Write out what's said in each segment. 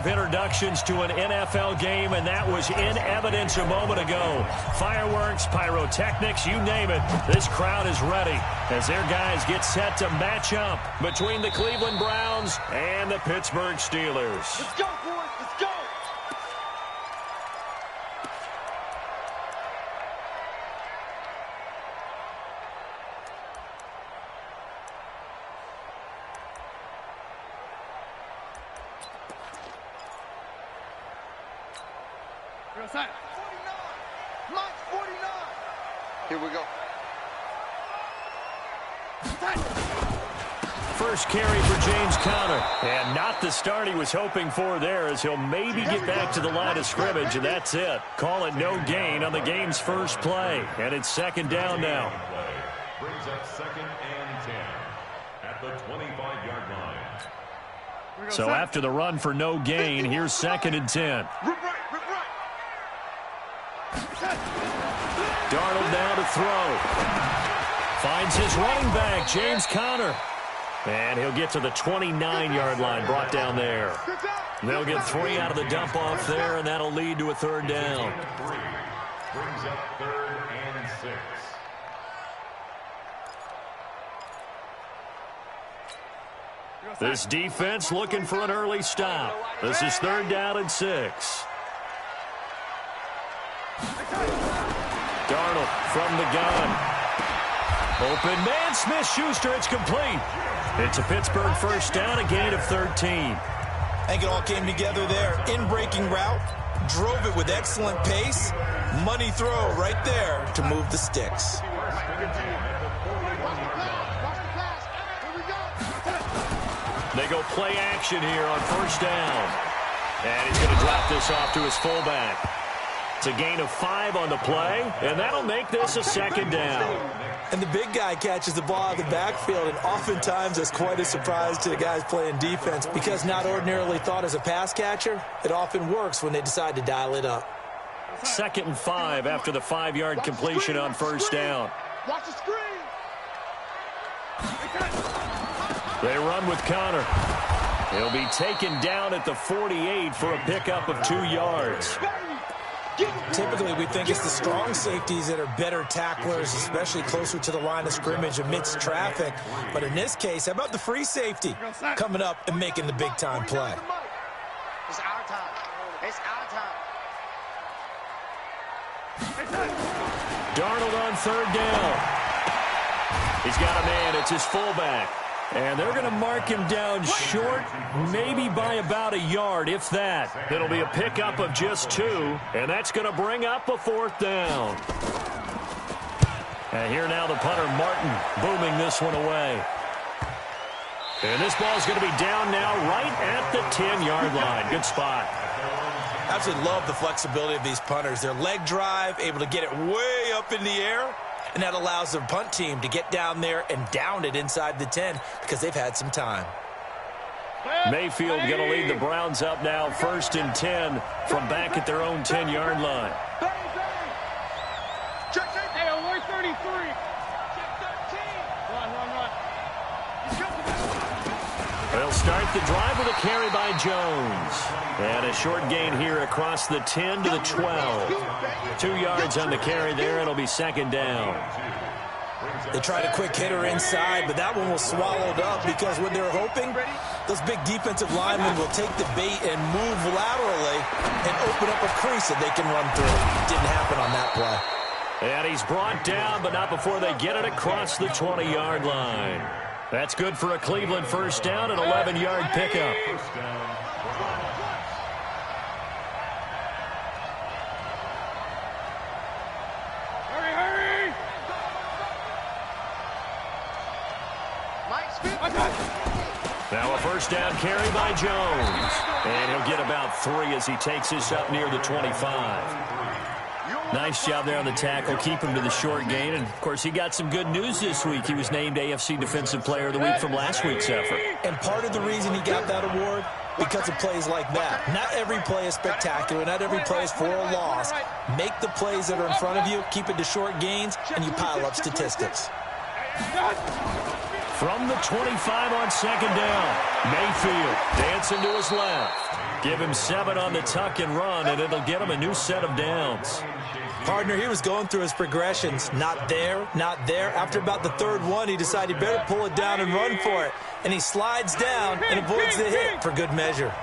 of introductions to an NFL game, and that was in evidence a moment ago. Fireworks, pyrotechnics, you name it. This crowd is ready as their guys get set to match up between the Cleveland Browns and the Pittsburgh Steelers. Let's go, boys. Let's go. Set. 49. Mike, 49. Here we go. First carry for James Conner. And not the start he was hoping for there, as he'll maybe get back to the line of scrimmage, and that's it. Call it no gain on the game's first play. And it's second down now. Brings up 2nd and 10 at the 25-yard line. So after the run for no gain, here's 2nd and 10. Darnold now to throw. Finds his running back, James Conner. And he'll get to the 29-yard line, brought down there. They'll get 3 out of the dump off there, and that'll lead to a 3rd down. Brings up 3rd and 6. This defense looking for an early stop. This is 3rd down and 6. Darnold from the gun. Open man, Smith-Schuster, it's complete. It's a Pittsburgh first down, a gain of 13. I think it all came together there. In-breaking route, drove it with excellent pace. Money throw right there to move the sticks. They go play action here on first down. And he's going to drop this off to his fullback. It's a gain of 5 on the play, and that'll make this a 2nd down. And the big guy catches the ball out of the backfield, and oftentimes it's quite a surprise to the guys playing defense, because not ordinarily thought as a pass catcher, it often works when they decide to dial it up. 2nd and 5 after the 5-yard completion on first down. Watch the screen. They run with Conner. He'll be taken down at the 48 for a pickup of 2 yards. Typically, we think it's the strong safeties that are better tacklers, especially closer to the line of scrimmage amidst traffic. But in this case, how about the free safety coming up and making the big-time play? It's our time. It's our time. Darnold on 3rd down. He's got a man. It's his fullback. And they're going to mark him down short, maybe by about a yard, if that. It'll be a pickup of just 2, and that's going to bring up a 4th down. And here now the punter, Martin, booming this one away. And this ball's going to be down now right at the 10-yard line. Good spot. Absolutely love the flexibility of these punters. Their leg drive, able to get it way up in the air. And that allows the punt team to get down there and down it inside the 10 because they've had some time. Mayfield going to lead the Browns up now, 1st and 10 from back at their own 10-yard line. Check, hey, away 33. Check 13. Run. They'll start the drive with a carry by Jones. And a short gain here across the 10 to the 12. 2 yards on the carry there. It'll be 2nd down. They tried a quick hitter inside, but that one was swallowed up because what they're hoping, those big defensive linemen will take the bait and move laterally and open up a crease that they can run through. Didn't happen on that play. And he's brought down, but not before they get it across the 20-yard line. That's good for a Cleveland first down, an 11-yard pickup. Hurry. Now a first down carry by Jones. And he'll get about 3 as he takes this up near the 25. Nice job there on the tackle. Keep him to the short gain. And, of course, he got some good news this week. He was named AFC Defensive Player of the Week from last week's effort. And part of the reason he got that award, because of plays like that. Not every play is spectacular. Not every play is for a loss. Make the plays that are in front of you, keep it to short gains, and you pile up statistics. From the 25 on second down, Mayfield dancing to his left. Give him 7 on the tuck and run, and it'll get him a new set of downs. Partner, he was going through his progressions. Not there, not there. After about the third one, he decided he better pull it down and run for it. And he slides down and avoids the hit for good measure.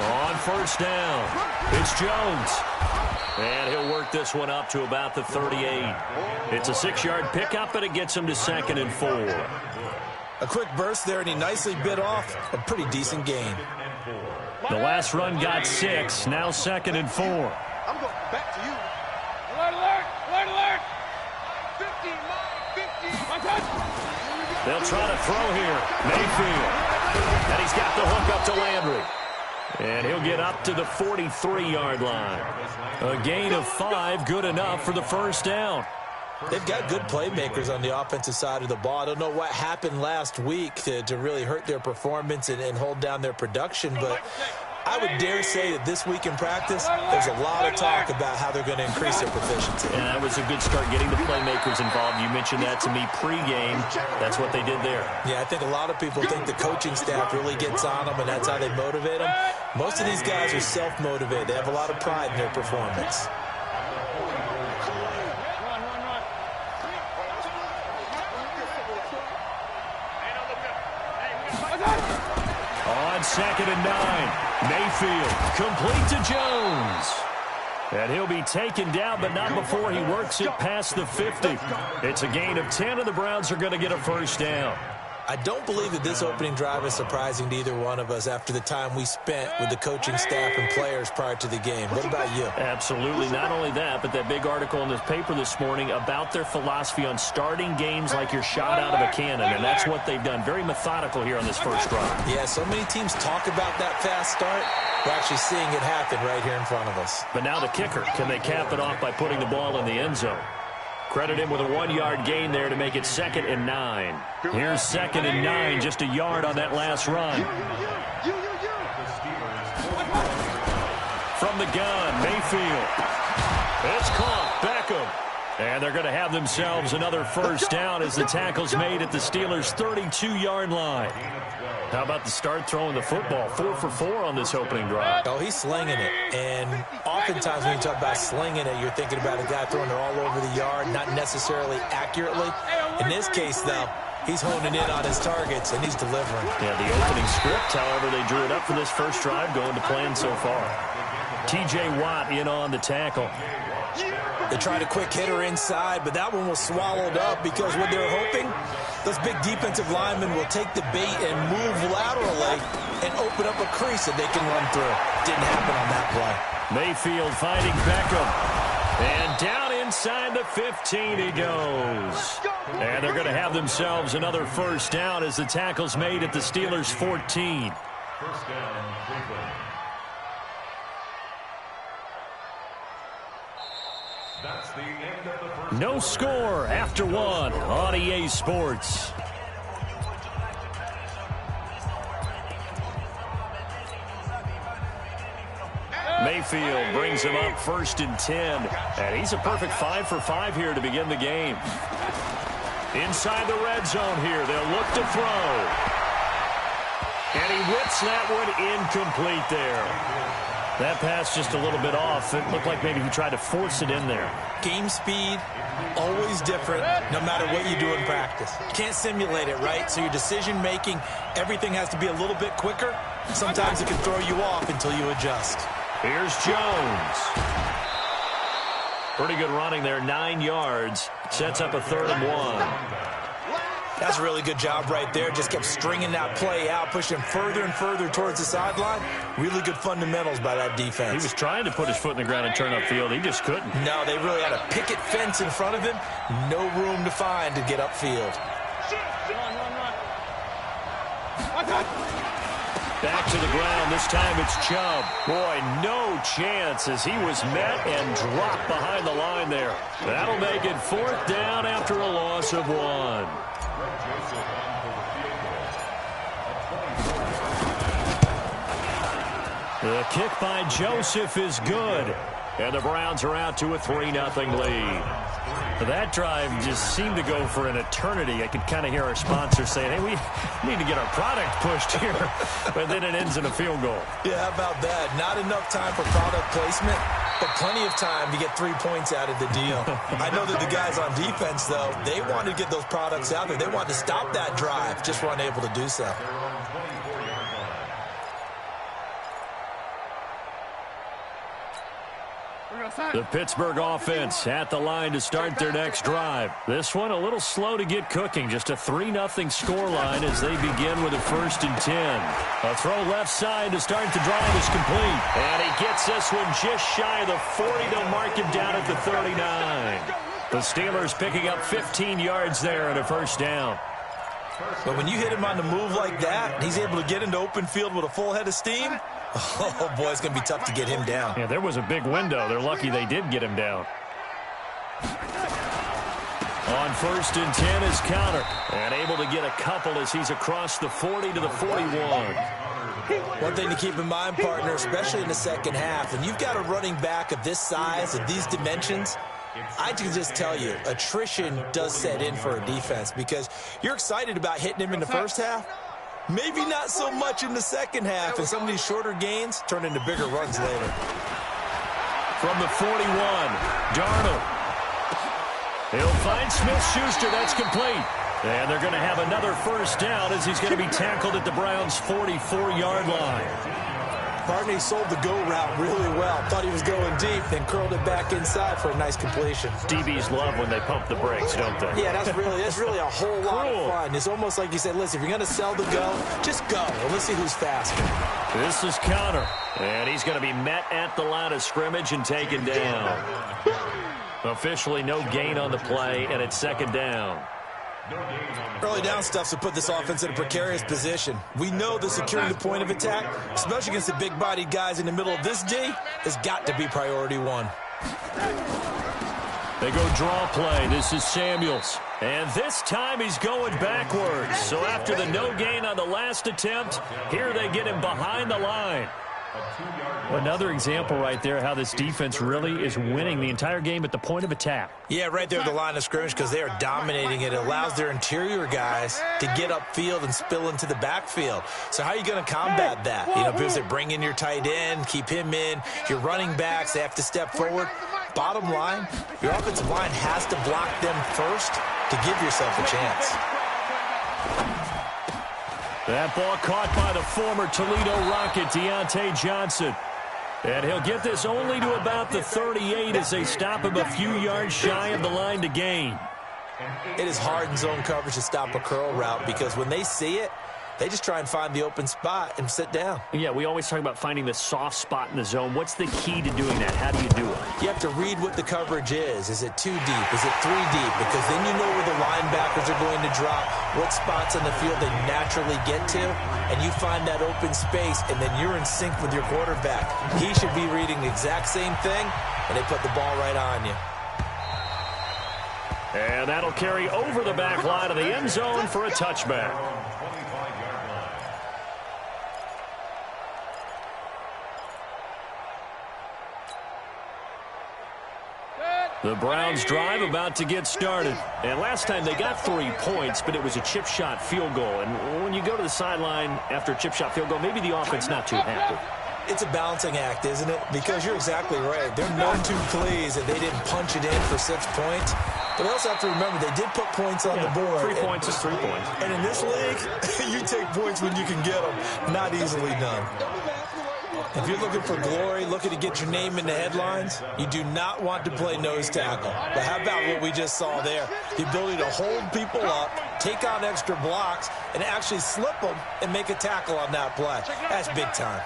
On first down, it's Jones. And he'll work this one up to about the 38. It's a 6-yard pickup, and it gets him to 2nd and 4. A quick burst there, and he nicely bit off a pretty decent gain. The last run got 6, now 2nd and 4. I'm going back to you. Alert, alert, alert, alert. 50, 50. They'll try to throw here. Mayfield. And he's got the hook up to Landry. And he'll get up to the 43-yard line. A gain of 5, good enough for the first down. They've got good playmakers on the offensive side of the ball. I don't know what happened last week to really hurt their performance and hold down their production, but I would dare say that this week in practice, there's a lot of talk about how they're going to increase their proficiency. And that was a good start getting the playmakers involved. You mentioned that to me pregame. That's what they did there. Yeah, I think a lot of people think the coaching staff really gets on them, and that's how they motivate them. Most of these guys are self-motivated. They have a lot of pride in their performance. On 2nd and 9, Mayfield complete to Jones. And he'll be taken down, but not before he works it past the 50. It's a gain of 10, and the Browns are going to get a first down. I don't believe that this opening drive is surprising to either one of us after the time we spent with the coaching staff and players prior to the game. What about you? Absolutely. Not only that, but that big article in this paper this morning about their philosophy on starting games like you're shot out of a cannon, and that's what they've done. Very methodical here on this first drive. Yeah, so many teams talk about that fast start. We're actually seeing it happen right here in front of us. But now the kicker. Can they cap it off by putting the ball in the end zone? Credit him with a 1-yard gain there to make it 2nd and 9. Here's 2nd and 9, just a yard on that last run. From the gun, Mayfield. It's caught, Beckham. And they're going to have themselves another first down as the tackle's made at the Steelers' 32-yard line. How about the start throwing the football? 4 for 4 on this opening drive. Oh, he's slinging it. And oftentimes when you talk about slinging it, you're thinking about a guy throwing it all over the yard, not necessarily accurately. In this case, though, he's honing in on his targets, and he's delivering. Yeah, the opening script, however, they drew it up for this first drive, going to plan so far. T.J. Watt in on the tackle. They tried a quick hitter inside, but that one was swallowed up because what they're hoping, those big defensive linemen will take the bait and move laterally and open up a crease that they can run through. Didn't happen on that play. Mayfield finding Beckham. And down inside the 15 he goes. And they're going to have themselves another first down as the tackle's made at the Steelers' 14. First down, Cleveland. That's the end of the first. No score after 1 on EA Sports. Mayfield brings him up 1st and 10. And he's a perfect 5 for 5 here to begin the game. Inside the red zone here, they'll look to throw. And he whips that one incomplete there. That pass just a little bit off. It looked like maybe he tried to force it in there. Game speed, always different, no matter what you do in practice. You can't simulate it, right? So your decision-making, everything has to be a little bit quicker. Sometimes it can throw you off until you adjust. Here's Jones. Pretty good running there, 9 yards. Sets up a 3rd and 1. That's a really good job right there. Just kept stringing that play out, pushing further and further towards the sideline. Really good fundamentals by that defense. He was trying to put his foot in the ground and turn upfield. He just couldn't. No, they really had a picket fence in front of him. No room to find to get upfield. Back to the ground. This time it's Chubb. Boy, no chance as he was met and dropped behind the line there. That'll make it 4th down after a loss of 1. The kick by Joseph is good. And the Browns are out to a 3-0 lead. That drive just seemed to go for an eternity. I could kind of hear our sponsor saying, hey, we need to get our product pushed here. But then it ends in a field goal. Yeah, how about that? Not enough time for product placement, but plenty of time to get 3 points out of the deal. I know that the guys on defense, though, they wanted to get those products out there. They wanted to stop that drive, just weren't able to do so. The Pittsburgh offense at the line to start their next drive. This one a little slow to get cooking. Just a 3-0 scoreline as they begin with a 1st and 10. A throw left side to start the drive is complete. And he gets this one just shy of the 40. They'll mark him down at the 39. The Steelers picking up 15 yards there and a 1st down. But when you hit him on the move like that, he's able to get into open field with a full head of steam. Oh, boy, it's going to be tough to get him down. Yeah, there was a big window. They're lucky they did get him down. On 1st and 10 is Counter. And able to get a couple as he's across the 40 to the 41. One thing to keep in mind, partner, especially in the second half, when you've got a running back of this size, of these dimensions, I can just tell you, attrition does set in for a defense because you're excited about hitting him in the first half. Maybe not so much in the second half, and some of these shorter gains turn into bigger runs later. From the 41, Darnold. He'll find Smith-Schuster. That's complete. And they're going to have another 1st down as he's going to be tackled at the Browns' 44-yard line. Partner, he sold the go route really well. Thought he was going deep, then curled it back inside for a nice completion. DBs love when they pump the brakes, don't they? Yeah, that's really a whole lot of fun. It's almost like you said, listen, if you're going to sell the go, just go. And let's see who's faster. This is Counter. And he's going to be met at the line of scrimmage and taken down. Officially no gain on the play, and it's 2nd down. Early down stuff to put this offense in a precarious position. We know the securing the point of attack, especially against the big-bodied guys in the middle of this D, has got to be priority 1. They go draw play. This is Samuels. And this time he's going backwards. So after the no gain on the last attempt, here they get him behind the line. Another example right there how this defense really is winning the entire game at the point of attack. Yeah, right there at the line of scrimmage because they are dominating it. It allows their interior guys to get upfield and spill into the backfield. So how are you going to combat that? You know, because they bring in your tight end, keep him in. Your running backs, they have to step forward. Bottom line, your offensive line has to block them first to give yourself a chance. That ball caught by the former Toledo Rocket, Deontay Johnson. And he'll get this only to about the 38 as they stop him a few yards shy of the line to gain. It is hard in zone coverage to stop a curl route because when they see it, they just try and find the open spot and sit down. Yeah, we always talk about finding the soft spot in the zone. What's the key to doing that? How do you do it? You have to read what the coverage is. Is it 2 deep? Is it 3 deep? Because then you know where the linebackers are going to drop, what spots on the field they naturally get to, and you find that open space, and then you're in sync with your quarterback. He should be reading the exact same thing, and they put the ball right on you. And that'll carry over the back line of the end zone for a touchback. The Browns drive about to get started. And last time they got 3 points, but it was a chip shot field goal. And when you go to the sideline after a chip shot field goal, maybe the offense not too happy. It's a balancing act, isn't it? Because you're exactly right. They're none too pleased that they didn't punch it in for 6 points. But they also have to remember they did put points on the board. 3 points is 3 points. And in this league, you take points when you can get them. Not easily done. If you're looking for glory, looking to get your name in the headlines, you do not want to play nose tackle. But how about what we just saw there? The ability to hold people up, take on extra blocks, and actually slip them and make a tackle on that play. That's big time.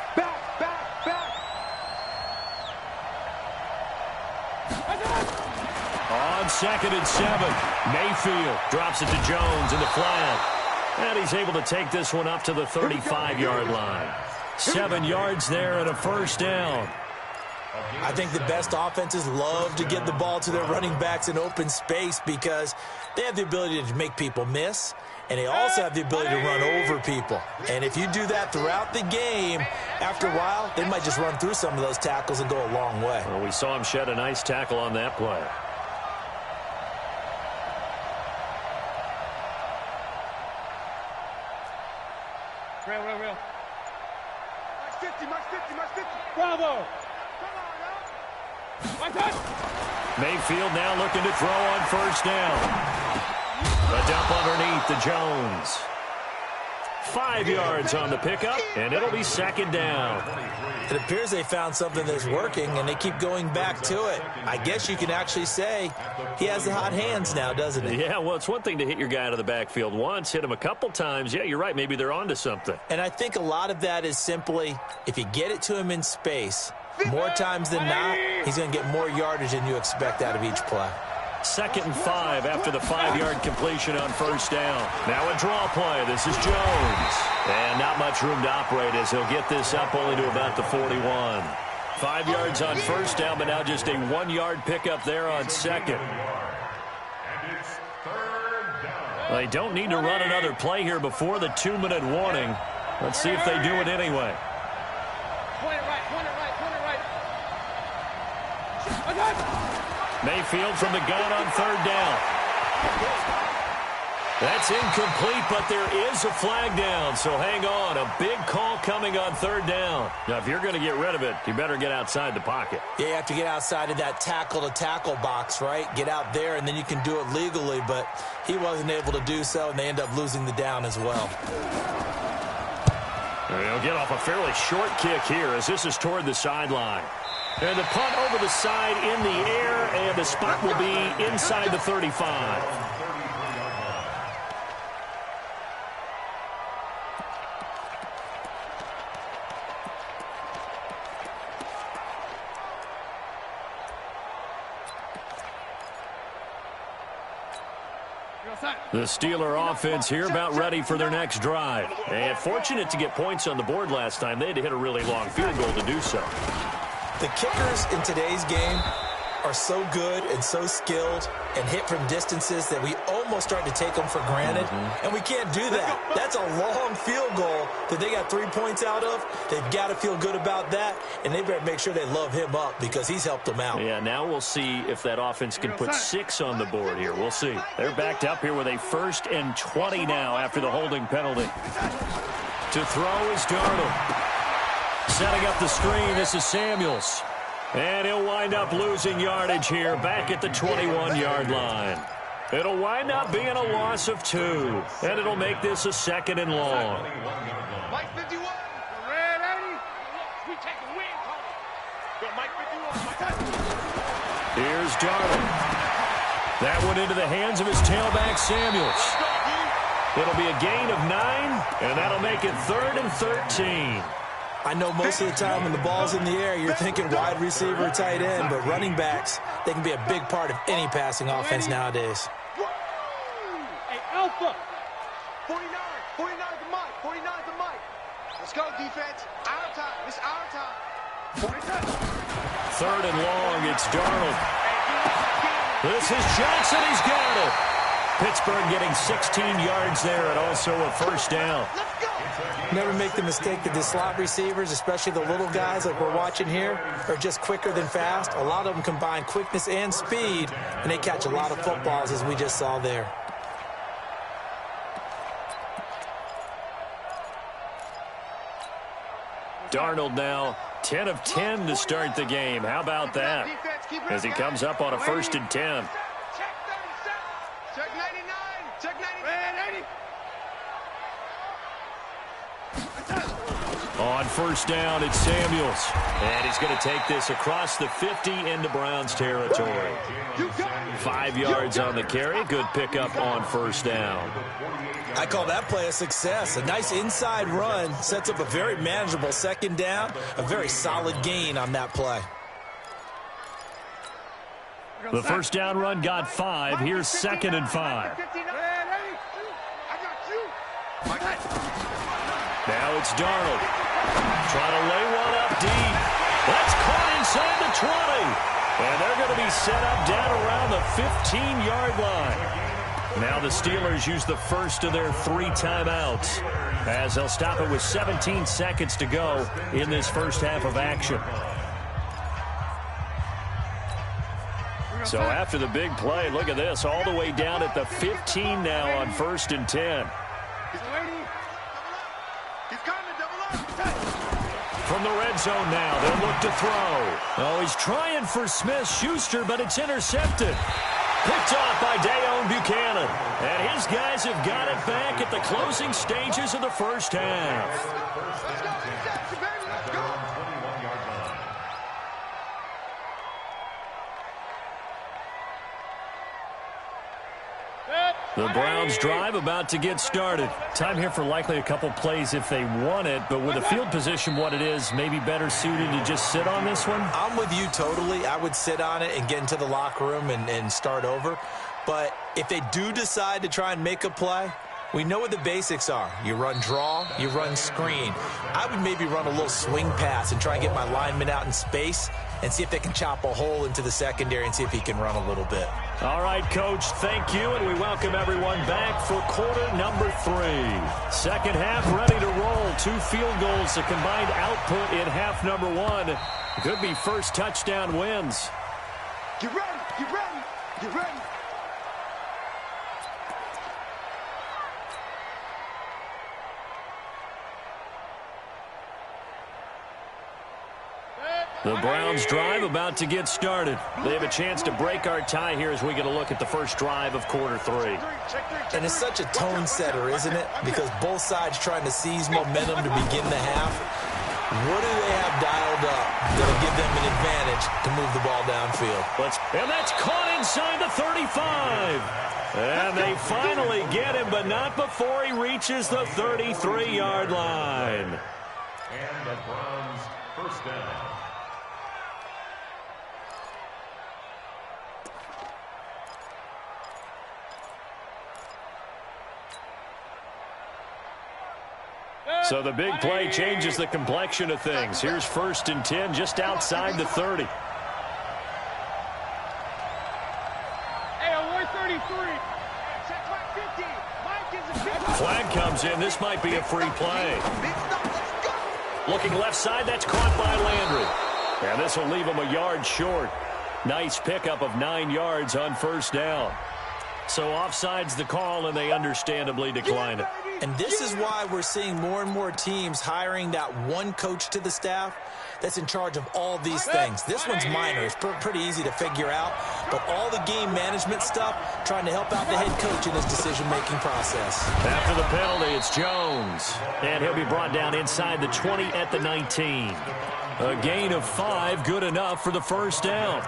On 2nd and 7, Mayfield drops it to Jones in the flat. And he's able to take this one up to the 35-yard line. 7 yards there and a 1st down. I think the best offenses love to get the ball to their running backs in open space because they have the ability to make people miss, and they also have the ability to run over people. And if you do that throughout the game, after a while, they might just run through some of those tackles and go a long way. Well, we saw him shed a nice tackle on that play. Bravo. Mayfield now looking to throw on first down. A dump underneath to Jones. 5 yards on the pickup, and it'll be second down. It appears they found something that's working, and they keep going back to it. I guess you can actually say he has the hot hands now, doesn't he? Yeah, well, it's one thing to hit your guy out of the backfield once, hit him a couple times. Yeah, you're right. Maybe they're onto something. And I think a lot of that is simply if you get it to him in space, more times than not, he's going to get more yardage than you expect out of each play. 2nd and 5 after the 5-yard completion on first down. Now a draw play. This is Jones. And not much room to operate as he'll get this up only to about the 41. 5 yards on first down, but now just a 1-yard pickup there on second. They don't need to run another play here before the 2-minute warning. Let's see if they do it anyway. Point it right. Mayfield from the gun on third down. That's incomplete, but there is a flag down, so hang on. A big call coming on third down. Now, if you're going to get rid of it, you better get outside the pocket. Yeah, you have to get outside of that tackle-to-tackle box, right? Get out there, and then you can do it legally, but he wasn't able to do so, and they end up losing the down as well. They'll get off a fairly short kick here as this is toward the sideline. And the punt over the side in the air, and the spot will be inside the 35. The Steeler offense here about ready for their next drive. And fortunate to get points on the board last time. They had to hit a really long field goal to do so. The kickers in today's game are so good and so skilled and hit from distances that we almost start to take them for granted. And we can't do that. That's a long field goal that they got 3 points out of. They've got to feel good about that, and they better make sure they love him up because he's helped them out. Yeah, now we'll see if that offense can put 6 on the board here. We'll see. They're backed up here with a 1st and 20 now after the holding penalty. To throw is Darnold. Setting up the screen, this is Samuels. And he'll wind up losing yardage here back at the 21-yard line. It'll wind up being a loss of 2. And it'll make this a 2nd and long. Mike 51. Red 80. We take a win. Go Mike 51. Here's Darnold. That one into the hands of his tailback, Samuels. It'll be a gain of 9, and that'll make it 3rd and 13. I know most of the time when the ball's in the air, you're thinking wide receiver, tight end, but running backs, they can be a big part of any passing offense nowadays. Hey, Alpha. 49 to Mike. 49 to Mike. Let's go, defense. Our time. It's our time. 3rd and long, it's Darnold. This is Johnson. He's got it. Pittsburgh getting 16 yards there and also a 1st down. Let's go. Never make the mistake that the slot receivers, especially the little guys like we're watching here, are just quicker than fast. A lot of them combine quickness and speed, and they catch a lot of footballs, as we just saw there. Darnold now 10 of 10 to start the game. How about that? As he comes up on a 1st and 10. Check 37. Check 99. Check 99. Red 80. On 1st down, it's Samuels. And he's going to take this across the 50 into Browns territory. 5 yards on the carry. Good pickup on 1st down. I call that play a success. A nice inside run sets up a very manageable 2nd down. A very solid gain on that play. The 1st down run got 5. Here's 2nd and 5. Now it's Darnold. Trying to lay one up deep. That's caught inside the 20. And they're going to be set up down around the 15-yard line. Now the Steelers use the 1st of their 3 timeouts as they'll stop it with 17 seconds to go in this 1st half of action. So after the big play, look at this, all the way down at the 15 now on 1st and 10. From the red zone now. They'll look to throw. Oh, he's trying for Smith-Schuster, but it's intercepted. Picked off by Dayon Buchanan. And his guys have got it back at the closing stages of the first half. Let's go, interception, baby. Let's go. The Browns drive about to get started. Time here for likely a couple plays if they want it, but with the field position what it is, maybe better suited to just sit on this one? I'm with you totally. I would sit on it and get into the locker room and start over. But if they do decide to try and make a play, we know what the basics are. You run draw, you run screen. I would maybe run a little swing pass and try and get my lineman out in space and see if they can chop a hole into the secondary and see if he can run a little bit. All right, Coach, thank you, and we welcome everyone back for quarter number 3. Second half ready to roll. 2 field goals, a combined output in half number 1. Could be first touchdown wins. Get ready, get ready, get ready. The Browns drive about to get started. They have a chance to break our tie here as we get a look at the first drive of quarter 3. And it's such a tone setter, isn't it? Because both sides trying to seize momentum to begin the half. What do they have dialed up that'll give them an advantage to move the ball downfield? And that's caught inside the 35. And they finally get him, but not before he reaches the 33-yard line. And the Browns first down. So the big play changes the complexion of things. Here's 1st and 10 just outside the 30. Flag comes in. This might be a free play. Looking left side, that's caught by Landry. And this will leave him a yard short. Nice pickup of 9 yards on first down. So offside's the call, and they understandably decline it. And this is why we're seeing more and more teams hiring that one coach to the staff that's in charge of all these things. This one's minor. It's pretty easy to figure out. But all the game management stuff, trying to help out the head coach in his decision-making process. After the penalty, it's Jones. And he'll be brought down inside the 20 at the 19. A gain of 5, good enough for the first down.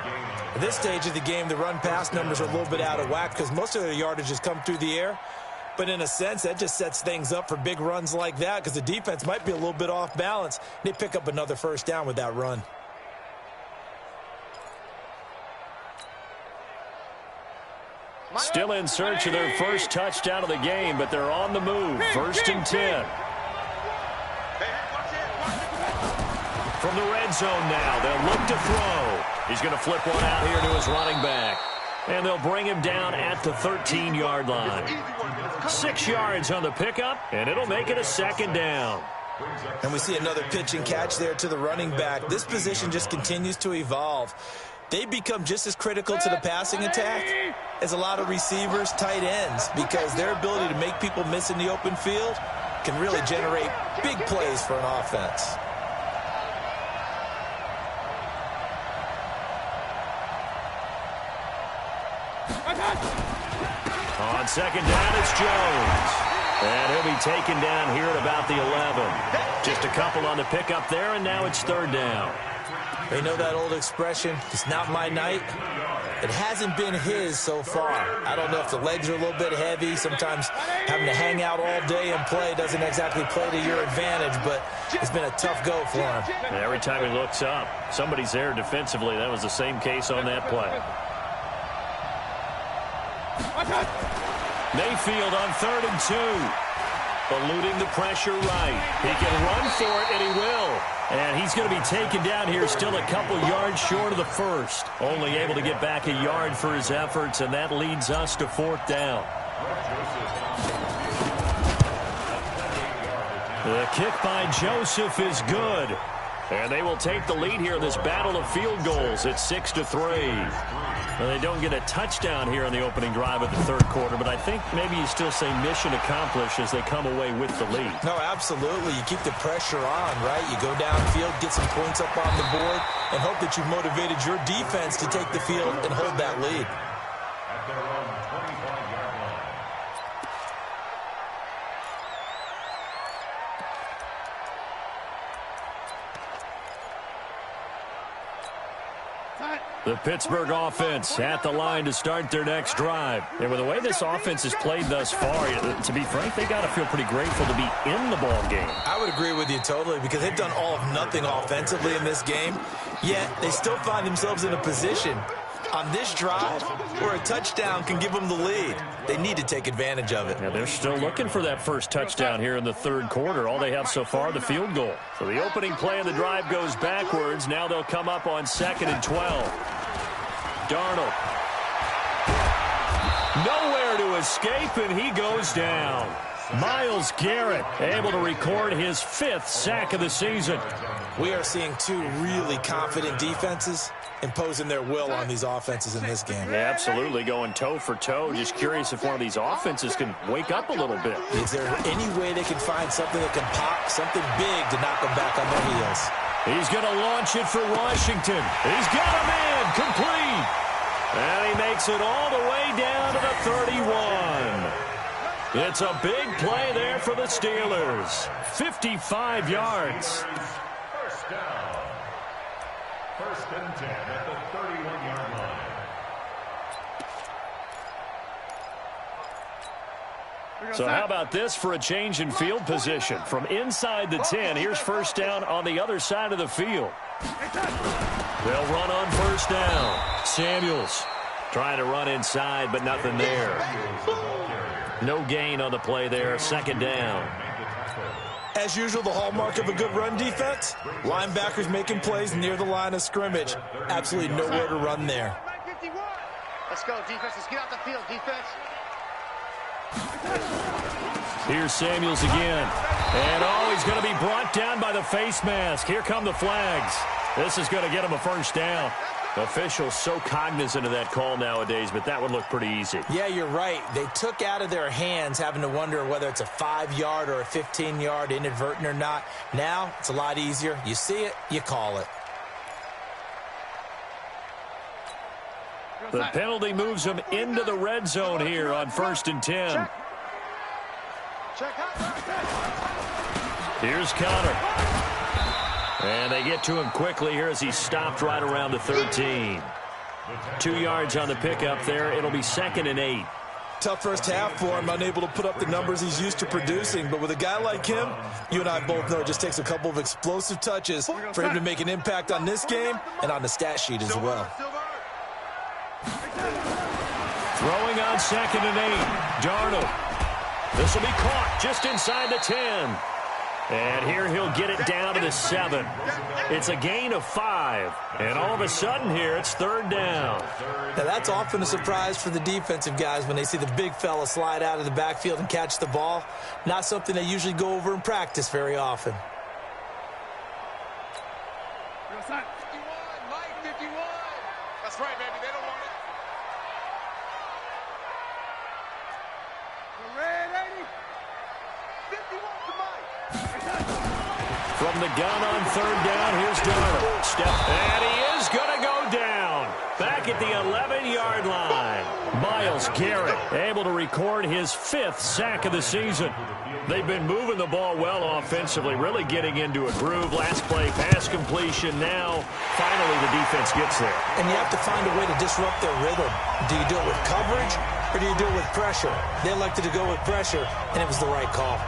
At this stage of the game, the run-pass numbers are a little bit out of whack because most of their yardage has come through the air. But in a sense, that just sets things up for big runs like that because the defense might be a little bit off balance. They pick up another first down with that run. Still in search of their first touchdown of the game, but they're on the move. 1st and 10. From the red zone now, they'll look to throw. He's going to flip one out here to his running back. And they'll bring him down at the 13-yard line. 6 yards on the pickup, and it'll make it a 2nd down. And we see another pitch and catch there to the running back. This position just continues to evolve. They become just as critical to the passing attack as a lot of receivers, tight ends, because their ability to make people miss in the open field can really generate big plays for an offense. On 2nd down, it's Jones. And he'll be taken down here at about the 11. Just a couple on the pickup there, and now it's 3rd down. They know that old expression, it's not my night. It hasn't been his so far. I don't know if the legs are a little bit heavy. Sometimes having to hang out all day and play doesn't exactly play to your advantage, but it's been a tough go for him. And every time he looks up, somebody's there defensively. That was the same case on that play. Mayfield on 3rd and 2. Eluding the pressure right. He can run for it, and he will. And he's going to be taken down here still a couple yards short of the first. Only able to get back a yard for his efforts, and that leads us to 4th down. The kick by Joseph is good. And they will take the lead here in this battle of field goals at 6-3. Well, they don't get a touchdown here in the opening drive of the third quarter, but I think maybe you still say mission accomplished as they come away with the lead. No, absolutely. You keep the pressure on, right? You go downfield, get some points up on the board, and hope that you've motivated your defense to take the field and hold that lead. At their own 25-yard line. The Pittsburgh offense at the line to start their next drive. And with the way this offense has played thus far, to be frank, they got to feel pretty grateful to be in the ball game. I would agree with you totally because they've done all of nothing offensively in this game, yet they still find themselves in a position on this drive where a touchdown can give them the lead. They need to take advantage of it. Yeah, they're still looking for that first touchdown here in the third quarter. All they have so far, the field goal. So the opening play of the drive goes backwards. Now they'll come up on 2nd and 12. Darnold. Nowhere to escape, and he goes down. Myles Garrett able to record his 5th sack of the season. We are seeing two really confident defenses imposing their will on these offenses in this game. Yeah, absolutely, going toe for toe. Just curious if one of these offenses can wake up a little bit. Is there any way they can find something that can pop, something big to knock them back on their heels? He's going to launch it for Washington. He's got him in, complete. And he makes it all the way down to the 31. It's a big play there for the Steelers. 55 yards. First down. 1st and 10 at the 31-yard line. So how about this for a change in field position? From inside the 10, here's first down on the other side of the field. They'll run on first down. Samuels trying to run inside, but nothing there. No gain on the play there. 2nd down. As usual, the hallmark of a good run defense, linebackers making plays near the line of scrimmage. Absolutely nowhere to run there. Let's go, defense. Let's get out the field, defense. Here's Samuels again. And he's going to be brought down by the face mask. Here come the flags. This is going to get him a first down. Officials so cognizant of that call nowadays, but that would look pretty easy. Yeah, you're right. They took out of their hands having to wonder whether it's a 5-yard or a 15-yard inadvertent or not. Now, it's a lot easier. You see it, you call it. The penalty moves them into the red zone here on 1st and 10. Here's Connor. And they get to him quickly here as he stopped right around the 13. 2 yards on the pickup there. It'll be 2nd and 8. Tough first half for him, unable to put up the numbers he's used to producing. But with a guy like him, you and I both know it just takes a couple of explosive touches for him to make an impact on this game and on the stat sheet as well. Throwing on 2nd and 8. Darnold. This will be caught just inside the 10. And here he'll get it down to the 7. It's a gain of 5. And all of a sudden here, it's 3rd down. Now that's often a surprise for the defensive guys when they see the big fella slide out of the backfield and catch the ball. Not something they usually go over in practice very often. 51, Mike, 51. That's right, baby. They don't want it. The red 80. 51 to Mike. From the gun on 3rd down, here's Darnold. And he is going to go down. Back at the 11-yard line. Myles Garrett able to record his 5th sack of the season. They've been moving the ball well offensively, really getting into a groove. Last play, pass completion. Now, finally, the defense gets there. And you have to find a way to disrupt their rhythm. Do you do it with coverage or do you do it with pressure? They elected to go with pressure, and it was the right call.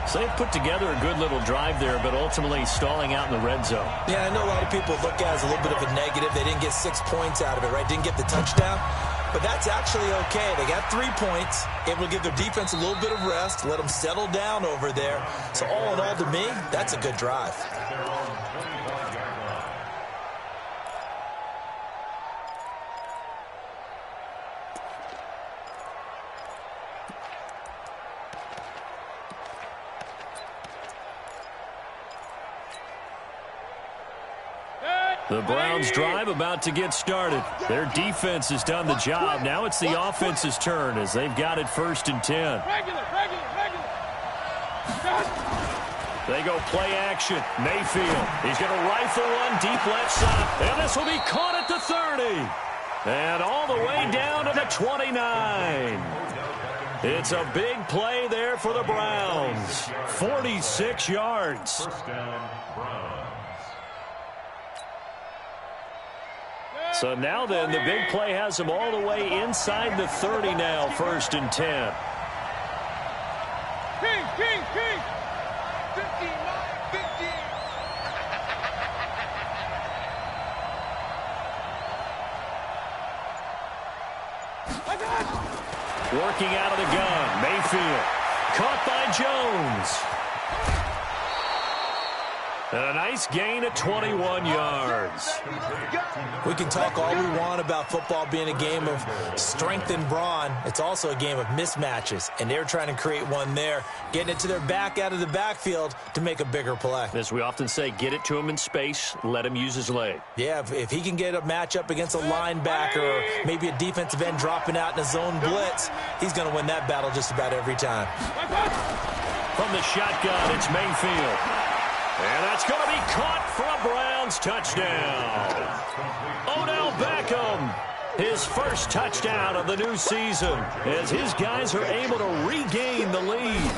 So they've put together a good little drive there, but ultimately stalling out in the red zone. Yeah, I know a lot of people look at it as a little bit of a negative. They didn't get 6 points out of it, right? Didn't get the touchdown. But that's actually okay. They got 3 points. It will give their defense a little bit of rest, let them settle down over there. So all in all, to me, that's a good drive. The Browns drive about to get started. Their defense has done the job. Now it's the offense's turn as they've got it 1st and 10. They go play action. Mayfield. He's going to rifle one deep left side. And this will be caught at the 30. And all the way down to the 29. It's a big play there for the Browns. 46 yards. First down, Browns. So now then, the big play has them all the way inside the 30 now, 1st and 10. King. 15, 15. Working out of the gun, Mayfield. Caught by Jones. And a nice gain of 21 yards. We can talk all we want about football being a game of strength and brawn. It's also a game of mismatches, and they're trying to create one there, getting it to their back out of the backfield to make a bigger play. As we often say, get it to him in space, let him use his leg. Yeah, if he can get a matchup against a linebacker or maybe a defensive end dropping out in a zone blitz, he's going to win that battle just about every time. From the shotgun, it's Mayfield. And that's going to be caught for a Browns touchdown. Odell Beckham, his first touchdown of the new season, as his guys are able to regain the lead.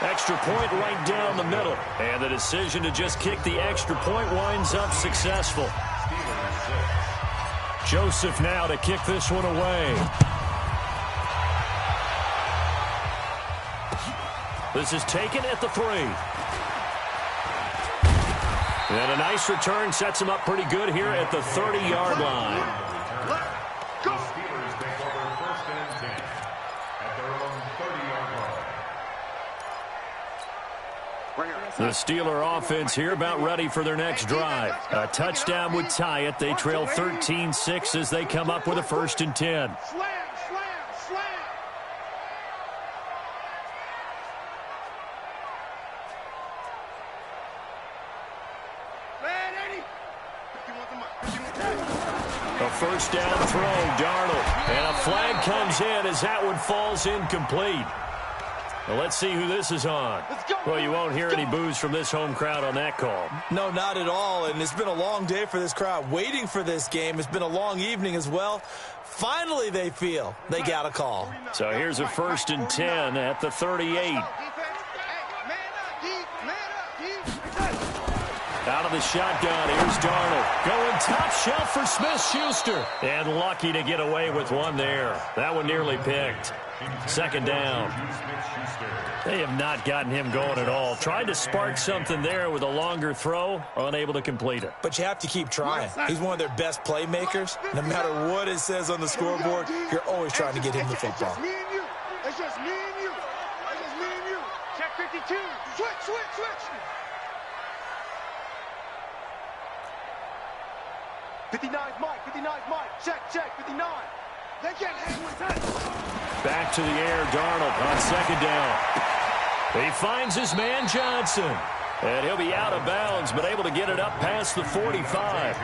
Extra point right down the middle. And the decision to just kick the extra point winds up successful. Joseph now to kick this one away. This is taken at the 3. And a nice return sets him up pretty good here at the 30-yard line. The Steelers take over 1st and 10 at their own 30-yard line. The Steeler offense here about ready for their next drive. A touchdown would tie it. They trail 13-6 as they come up with a 1st and 10. Slam. A 1st down throw, Darnold. And a flag comes in as that one falls incomplete. Well, let's see who this is on. Well, you won't hear any boos from this home crowd on that call. No, not at all, and it's been a long day for this crowd waiting for this game. It's been a long evening as well. Finally, they feel they got a call. So here's a 1st and 10 at the 38. Out of the shotgun, here's Darnold. Going top shelf for Smith-Schuster. And lucky to get away with one there. That one nearly picked. 2nd down. They have not gotten him going at all. Tried to spark something there with a longer throw, unable to complete it. But you have to keep trying. He's one of their best playmakers. No matter what it says on the scoreboard, you're always trying to get him the football. It's just me and you. It's just me and you. Check 52. Switch. 59's Mike. Check. 59. They can't hang with that. Back to the air, Darnold on 2nd down. He finds his man Johnson. And he'll be out of bounds, but able to get it up past the 45.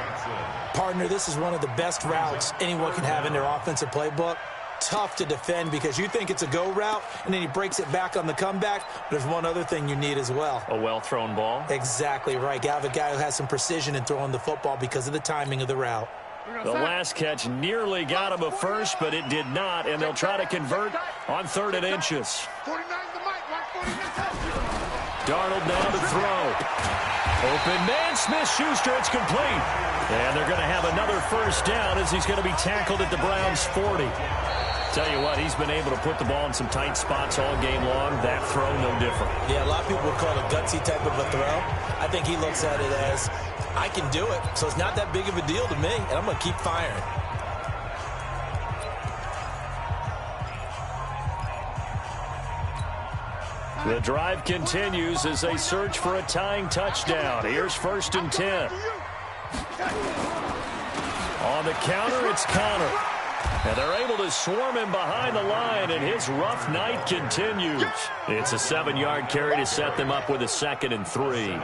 Partner, this is one of the best routes anyone can have in their offensive playbook. Tough to defend because you think it's a go route, and then he breaks it back on the comeback. There's one other thing you need as well. A well-thrown ball. Exactly right. You have a guy who has some precision in throwing the football because of the timing of the route. The last catch nearly got him a first, but it did not, and they'll try to convert on 3rd and inches. 49's the Mike. 49's. Darnold now to throw. Open man, Smith-Schuster, it's complete. And they're going to have another 1st down as he's going to be tackled at the Browns' 40. Tell you what, he's been able to put the ball in some tight spots all game long. That throw, no different. Yeah, a lot of people would call it a gutsy type of a throw. I think he looks at it as, I can do it, so it's not that big of a deal to me, and I'm going to keep firing. The drive continues as they search for a tying touchdown. Here's 1st and 10. On the counter, it's Connor. And they're able to swarm him behind the line, and his rough night continues. It's a 7-yard carry to set them up with a 2nd and 3.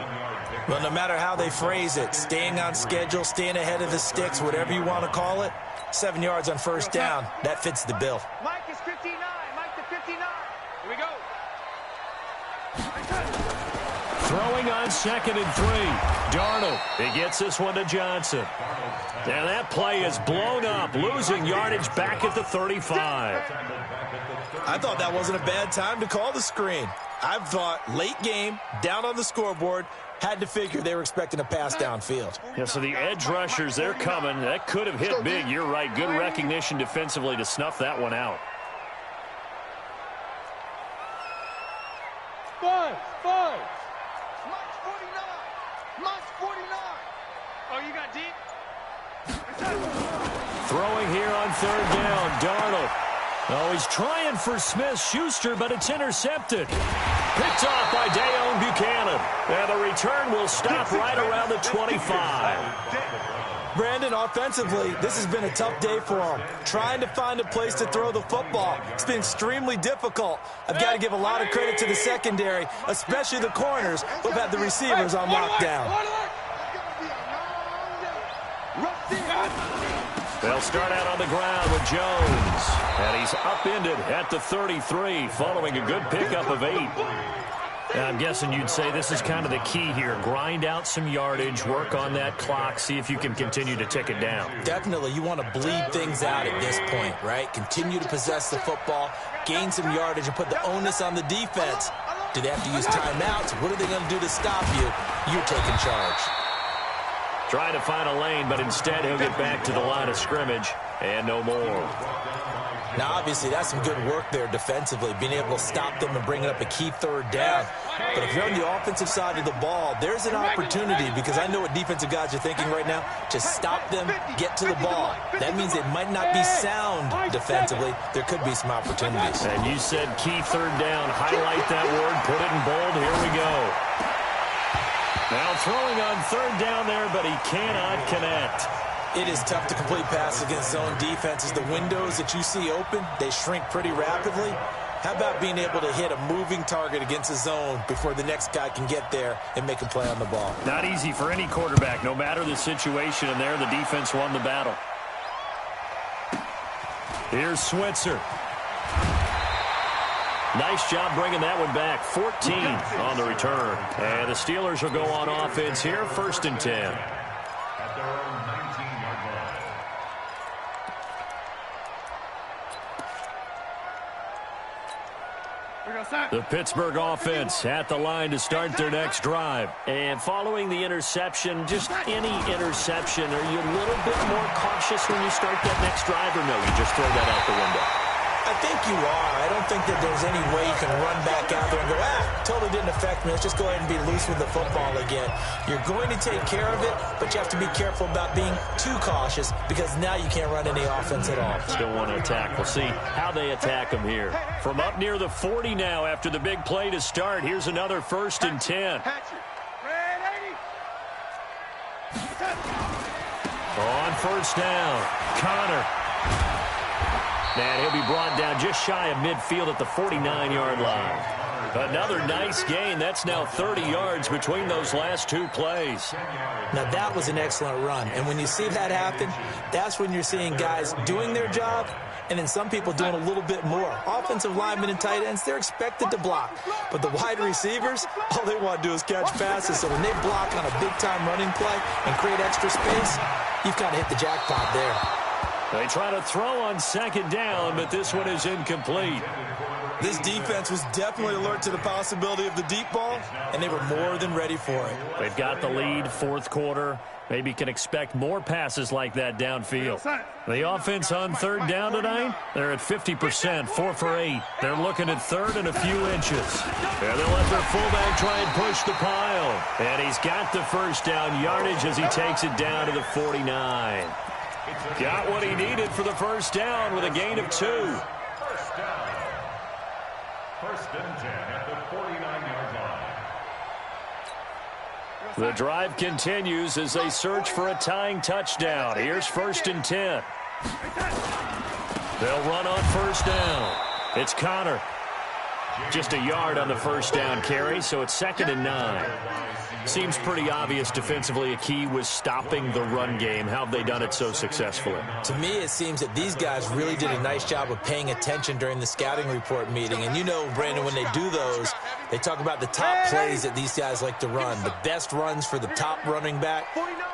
Well, no matter how they phrase it, staying on schedule, staying ahead of the sticks, whatever you want to call it, 7 yards on first down, that fits the bill. Mike is 59. Mike to 59. Here we go. Throwing on 2nd and 3. Darnold, he gets this one to Johnson. And that play is blown up, losing yardage back at the 35. I thought that wasn't a bad time to call the screen. I thought late game, down on the scoreboard, had to figure they were expecting a pass downfield. Yeah, so the edge rushers, they're coming. That could have hit big. You're right. Good recognition defensively to snuff that one out. Five. Mike's 49. Mike's 49. Oh, you got deep? Throwing here on 3rd down. Darnold. Oh, he's trying for Smith-Schuster, but it's intercepted. Picked off by Dayon Buchanan. And the return will stop right around the 25. Brandon, offensively, this has been a tough day for him. Trying to find a place to throw the football. It's been extremely difficult. I've got to give a lot of credit to the secondary, especially the corners who've had the receivers on lockdown. They'll start out on the ground with Jones. And he's upended at the 33 following a good pickup of 8. I'm guessing you'd say this is kind of the key here. Grind out some yardage, work on that clock, see if you can continue to tick it down. Definitely, you want to bleed things out at this point, right? Continue to possess the football, gain some yardage, and put the onus on the defense. Do they have to use timeouts? What are they going to do to stop you? You're taking charge. Trying to find a lane, but instead he'll get back to the line of scrimmage and no more. Now, obviously, that's some good work there defensively, being able to stop them and bringing up a key 3rd down. But if you're on the offensive side of the ball, there's an opportunity, because I know what defensive guys are thinking right now, to stop them, get to the ball. That means they might not be sound defensively. There could be some opportunities. And you said key 3rd down. Highlight that word, put it in bold. Here we go. Now throwing on 3rd down there, but he cannot connect. It is tough to complete passes against zone defenses. The windows that you see open, they shrink pretty rapidly. How about being able to hit a moving target against a zone before the next guy can get there and make a play on the ball? Not easy for any quarterback, no matter the situation, and there the defense won the battle. Here's Switzer. Nice job bringing that one back. 14 on the return. And the Steelers will go on offense here, 1st and 10. At their own 19-yard line. The Pittsburgh offense at the line to start their next drive. And following the interception, just any interception, are you a little bit more cautious when you start that next drive, or no, you just throw that out the window? I think you are. I don't think that there's any way you can run back out there and go, totally didn't affect me. Let's just go ahead and be loose with the football again. You're going to take care of it, but you have to be careful about being too cautious, because now you can't run any offense at all. Still want to attack. We'll see how they attack them here. From up near the 40 now after the big play to start, here's another 1st and 10. On 1st down, Connor. And he'll be brought down just shy of midfield at the 49-yard line. Another nice gain. That's now 30 yards between those last 2 plays. Now, that was an excellent run. And when you see that happen, that's when you're seeing guys doing their job, and then some people doing a little bit more. Offensive linemen and tight ends, they're expected to block. But the wide receivers, all they want to do is catch passes. So when they block on a big-time running play and create extra space, you've kind of hit the jackpot there. They try to throw on 2nd down, but this one is incomplete. This defense was definitely alert to the possibility of the deep ball, and they were more than ready for it. They've got the lead, 4th quarter. Maybe can expect more passes like that downfield. The offense on 3rd down tonight, they're at 50%, 4 for 8. They're looking at 3rd and a few inches. And they'll let their fullback try and push the pile. And he's got the 1st down yardage as he takes it down to the 49. Got what he needed for the 1st down with a gain of 2. 1st down. 1st and 10 at the 49-yard line. The drive continues as they search for a tying touchdown. Here's 1st and 10. They'll run on 1st down. It's Connor. Just a yard on the 1st down carry, so it's 2nd and 9. Seems pretty obvious defensively a key was stopping the run game. How have they done it so successfully? To me, it seems that these guys really did a nice job of paying attention during the scouting report meeting. And you know, Brandon, when they do those, they talk about the top plays that these guys like to run. The best runs for the top running back,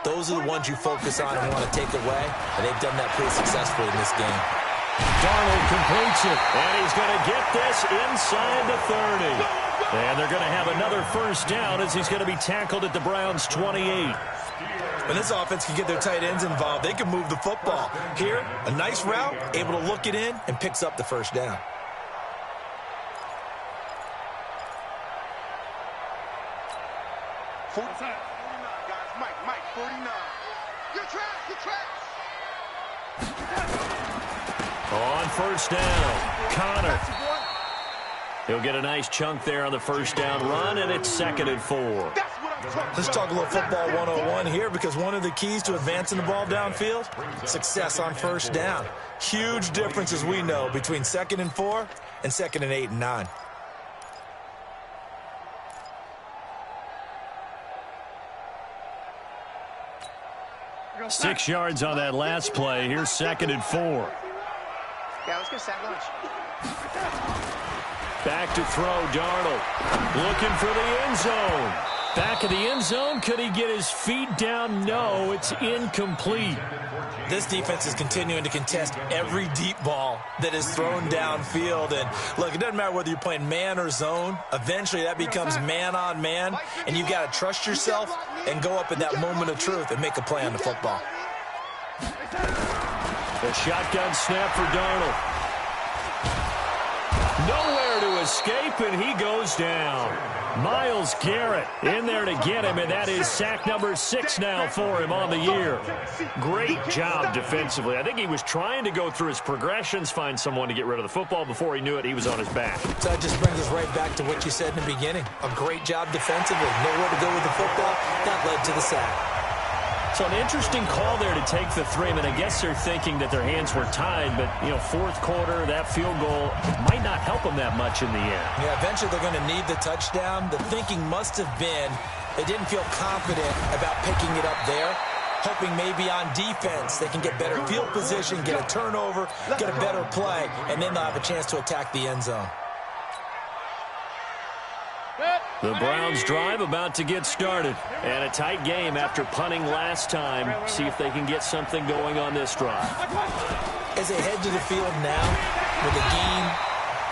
those are the ones you focus on and want to take away. And they've done that pretty successfully in this game. Darnold completes it, and he's going to get this inside the 30. And they're going to have another first down as he's going to be tackled at the Browns' 28. When this offense can get their tight ends involved, they can move the football. Here, a nice route, able to look it in, and picks up the first down. Mike, 49. Your tracks. On first down, Connor. He'll get a nice chunk there on the first down run, and it's 2nd and 4. Let's talk a little football 101 here, because one of the keys to advancing the ball downfield, success on first down. Huge difference, as we know, between 2nd and 4 and 2nd and 8 and 9. Six yards on that last play. Here's 2nd and 4. Yeah, let's go sack lunch. Back to throw, Darnold. Looking for the end zone. Back of the end zone. Could he get his feet down? No, it's incomplete. This defense is continuing to contest every deep ball that is thrown downfield. And look, it doesn't matter whether you're playing man or zone. Eventually, that becomes man on man. And you've got to trust yourself and go up in that moment of truth and make a play on the football. The shotgun snap for Darnold. Nowhere to escape, and he goes down. Myles Garrett in there to get him, and that is sack number 6 now for him on the year. Great job defensively. I think he was trying to go through his progressions, find someone to get rid of the football. Before he knew it, he was on his back. So that just brings us right back to what you said in the beginning. A great job defensively. Nowhere to go with the football. That led to the sack. So an interesting call there to take the 3. I mean, I guess they're thinking that their hands were tied, but, you know, 4th quarter, that field goal might not help them that much in the end. Yeah, eventually they're going to need the touchdown. The thinking must have been they didn't feel confident about picking it up there, hoping maybe on defense they can get better field position, get a turnover, get a better play, and then they'll have a chance to attack the end zone. The Browns drive about to get started. And a tight game after punting last time. See if they can get something going on this drive. As they head to the field now, with a game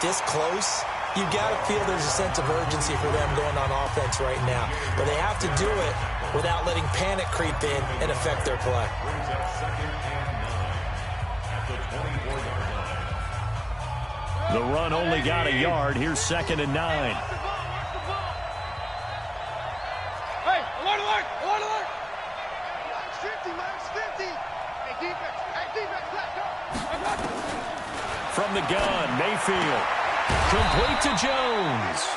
this close, you've got to feel there's a sense of urgency for them going on offense right now. But they have to do it without letting panic creep in and affect their play. The run only got a yard. Here's 2nd and 9. From the gun, Mayfield. Complete to Jones.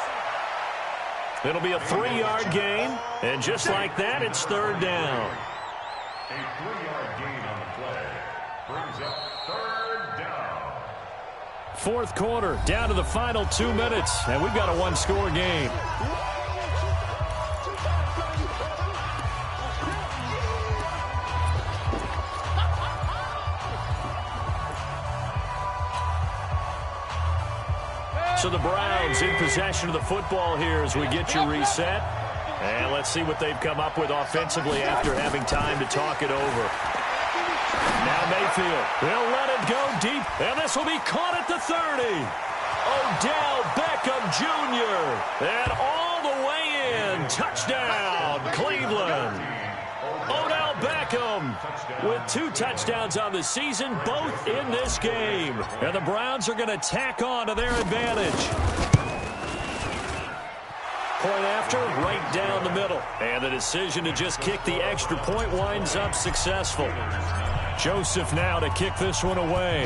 It'll be a 3-yard gain. And just like that, it's 3rd down. A 3-yard gain on the play brings up 3rd down. 4th quarter, down to the final 2 minutes. And we've got a 1-score game. So the Browns in possession of the football here as we get you reset. And let's see what they've come up with offensively after having time to talk it over. Now Mayfield, they'll let it go deep, and this will be caught at the 30. Odell Beckham Jr. And all the way in. Touchdown, Cleveland. Odell Beckham with 2 touchdowns on the season, both in this game. And the Browns are going to tack on to their advantage. Point after, right down the middle. And the decision to just kick the extra point winds up successful. Joseph now to kick this one away.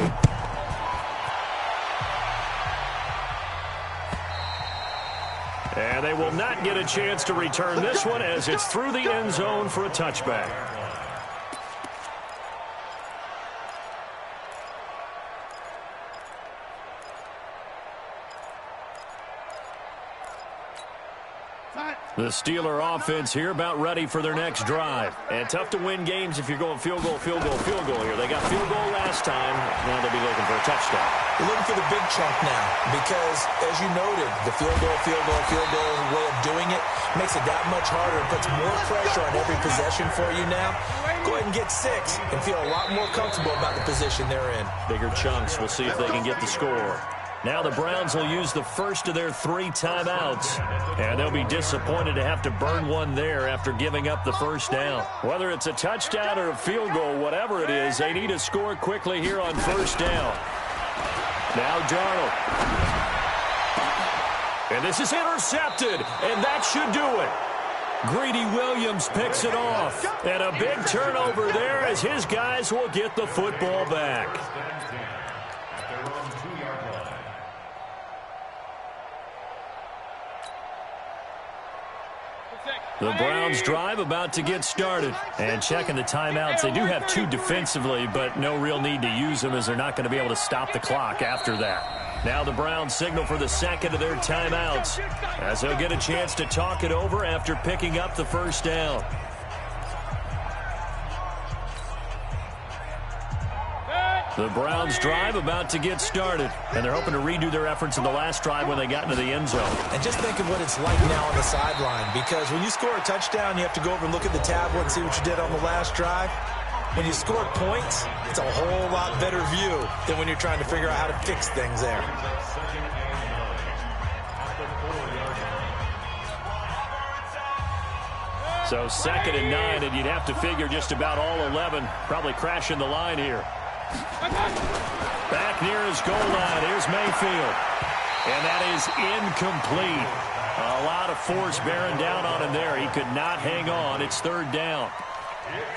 And they will not get a chance to return this one as it's through the end zone for a touchback. The Steeler offense here about ready for their next drive. And tough to win games if you're going field goal, field goal, field goal here. They got field goal last time. Now they'll be looking for a touchdown. They're looking for the big chunk now because, as you noted, the field goal way of doing it makes it that much harder. It puts more pressure on every possession for you now. Go ahead and get 6 and feel a lot more comfortable about the position they're in. Bigger chunks. We'll see if they can get the score. Now the Browns will use the first of their 3 timeouts, and they'll be disappointed to have to burn one there after giving up the first down. Whether it's a touchdown or a field goal, whatever it is, they need to score quickly here on first down. Now Darnold. And this is intercepted, and that should do it. Greedy Williams picks it off, and a big turnover there as his guys will get the football back. The Browns drive about to get started. And checking the timeouts, they do have 2 defensively, but no real need to use them as they're not going to be able to stop the clock after that. Now the Browns signal for the second of their timeouts as they'll get a chance to talk it over after picking up the first down. The Browns drive about to get started, and they're hoping to redo their efforts in the last drive when they got into the end zone. And just think of what it's like now on the sideline, because when you score a touchdown, you have to go over and look at the tablet and see what you did on the last drive. When you score points, it's a whole lot better view than when you're trying to figure out how to fix things there. So 2nd and 9, and you'd have to figure just about all 11 probably crashing the line here. Back near his goal line. Here's Mayfield. And that is incomplete. A lot of force bearing down on him there. He could not hang on. It's 3rd down.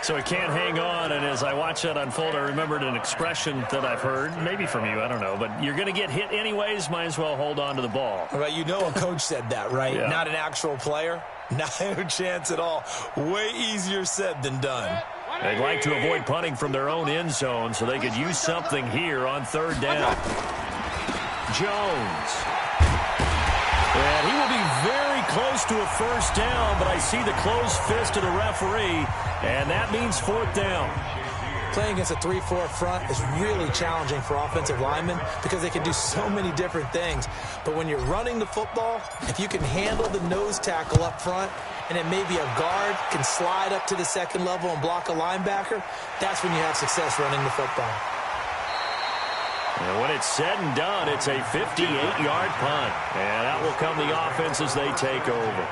So he can't hang on, and as I watch that unfold, I remembered an expression that I've heard, maybe from you, I don't know, but you're going to get hit anyways, might as well hold on to the ball. Right, you know a coach said that, right? Yeah. Not an actual player. No chance at all. Way easier said than done. They'd like to avoid punting from their own end zone, so they could use something here on 3rd down. Jones. And he will be very close to a first down, but I see the closed fist of the referee, and that means 4th down. Playing against a 3-4 front is really challenging for offensive linemen because they can do so many different things. But when you're running the football, if you can handle the nose tackle up front, and then maybe a guard can slide up to the 2nd level and block a linebacker, that's when you have success running the football. And when it's said and done, it's a 58-yard punt. And that will come the offense as they take over.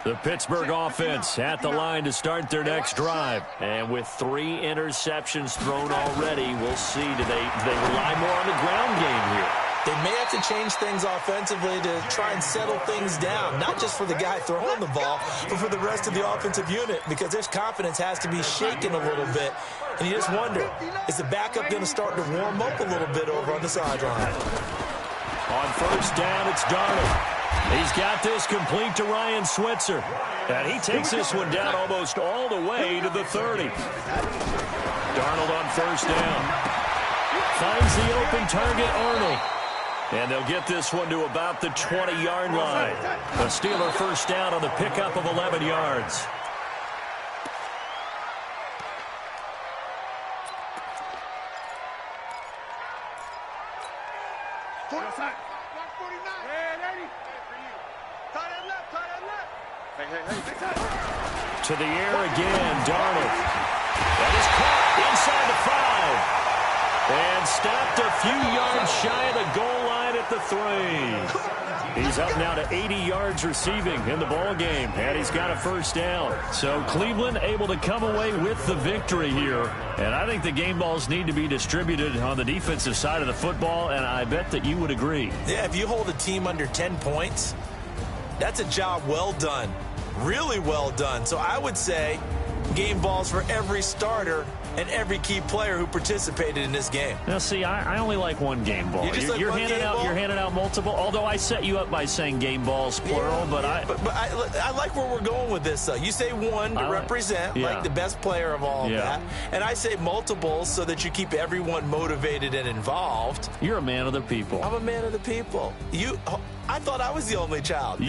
The Pittsburgh offense at the line to start their next drive. And with 3 interceptions thrown already, we'll see. Do they rely more on the ground game here? They may have to change things offensively to try and settle things down, not just for the guy throwing the ball, but for the rest of the offensive unit, because their confidence has to be shaken a little bit. And you just wonder, is the backup going to start to warm up a little bit over on the sideline? On first down, it's Darnold. He's got this complete to Ryan Switzer. And he takes this one down almost all the way to the 30. Darnold on first down. Finds the open target, Arnold. And they'll get this one to about the 20-yard line. The Steeler first down on the pickup of 11 yards. To the air again, Darnold. That is caught inside the 5. And stopped a few yards shy of the goal line at the 3. He's up now to 80 yards receiving in the ball game, and he's got a first down. So Cleveland able to come away with the victory here. And I think the game balls need to be distributed on the defensive side of the football, and I bet that you would agree. Yeah, if you hold a team under 10 points, that's a job well done. Really well done. So I would say game balls for every starter and every key player who participated in this game. Now, see, I only like one game ball. You're handing out multiple, although I set you up by saying game balls, plural, but I like where we're going with this, though. You say one to represent, like the best player of all of that, and I say multiples so that you keep everyone motivated and involved. You're a man of the people. I'm a man of the people. I thought I was the only child.